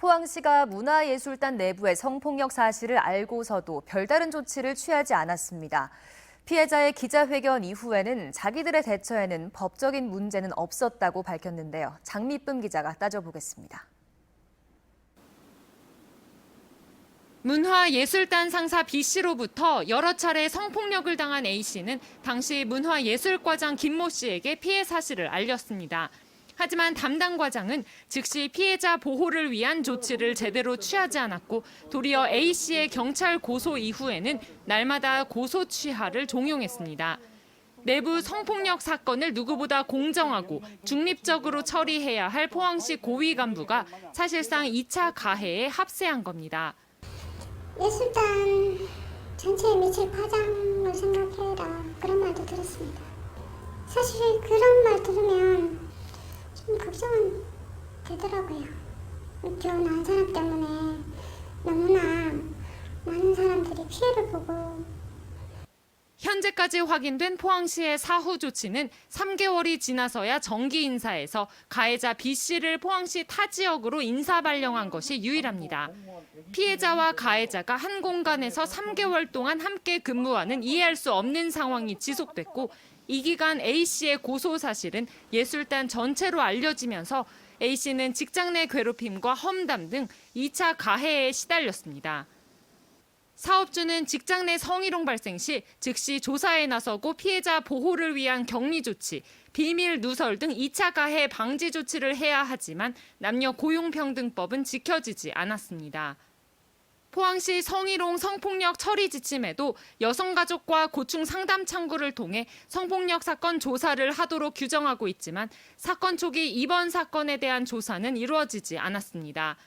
포항시가 문화예술단 내부의 성폭력 사실을 알고서도 별다른 조치를 취하지 않았습니다. 피해자의 기자회견 이후에는 자기들의 대처에는 법적인 문제는 없었다고 밝혔는데요. 장미쁨 기자가 따져보겠습니다. 문화예술단 상사 B씨로부터 여러 차례 성폭력을 당한 A씨는 당시 문화예술과장 김모 씨에게 피해 사실을 알렸습니다. 하지만 담당 과장은 즉시 피해자 보호를 위한 조치를 제대로 취하지 않았고 도리어 A씨의 경찰 고소 이후에는 날마다 고소 취하를 종용했습니다. 내부 성폭력 사건을 누구보다 공정하고 중립적으로 처리해야 할 포항시 고위 간부가 사실상 2차 가해에 합세한 겁니다. 예술단 전체에 미칠 파장을 생각해라, 그런 말도 들었습니다. 사실 그런 말 들으면 좀 걱정은 되더라고요. 결혼한 사람 때문에 너무나 많은 사람들이 피해를 보고. 현재까지 확인된 포항시의 사후 조치는 3개월이 지나서야 정기 인사에서 가해자 B씨를 포항시 타 지역으로 인사 발령한 것이 유일합니다. 피해자와 가해자가 한 공간에서 3개월 동안 함께 근무하는 이해할 수 없는 상황이 지속됐고 이 기간 A씨의 고소 사실은 예술단 전체로 알려지면서 A씨는 직장 내 괴롭힘과 험담 등 2차 가해에 시달렸습니다. 사업주는 직장 내 성희롱 발생 시 즉시 조사에 나서고 피해자 보호를 위한 격리 조치, 비밀 누설 등 2차 가해 방지 조치를 해야 하지만 남녀 고용평등법은 지켜지지 않았습니다. 포항시 성희롱 성폭력 처리 지침에도 여성가족과 고충 상담 창구를 통해 성폭력 사건 조사를 하도록 규정하고 있지만 사건 초기 이번 사건에 대한 조사는 이루어지지 않았습니다.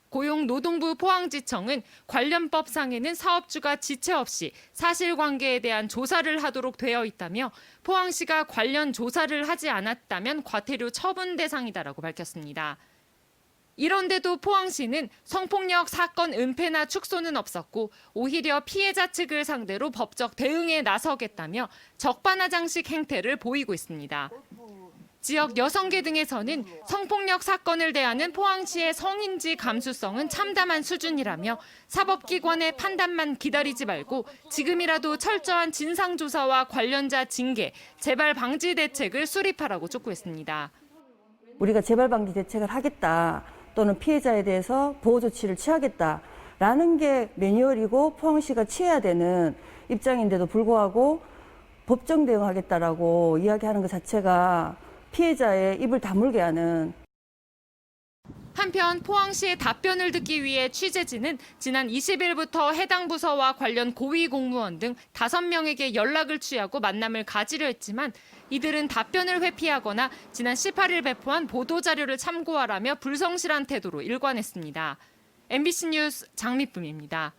고용노동부 포항지청은 관련 법상에는 사업주가 지체 없이 사실관계에 대한 조사를 하도록 되어 있다며 포항시가 관련 조사를 하지 않았다면 과태료 처분 대상이다라고 밝혔습니다. 이런데도 포항시는 성폭력 사건 은폐나 축소는 없었고 오히려 피해자 측을 상대로 법적 대응에 나서겠다며 적반하장식 행태를 보이고 있습니다. 지역 여성계 등에서는 성폭력 사건을 대하는 포항시의 성인지 감수성은 참담한 수준이라며 사법기관의 판단만 기다리지 말고 지금이라도 철저한 진상조사와 관련자 징계, 재발 방지 대책을 수립하라고 촉구했습니다. 우리가 재발 방지 대책을 하겠다 또는 피해자에 대해서 보호 조치를 취하겠다라는 게 매뉴얼이고 포항시가 취해야 되는 입장인데도 불구하고 법정 대응하겠다라고 이야기하는 것 자체가 피해자의 입을 다물게 하는. 한편 포항시의 답변을 듣기 위해 취재진은 지난 20일부터 해당 부서와 관련 고위 공무원 등 5명에게 연락을 취하고 만남을 가지려 했지만 이들은 답변을 회피하거나 지난 18일 배포한 보도자료를 참고하라며 불성실한 태도로 일관했습니다. MBC 뉴스 장미쁨입니다.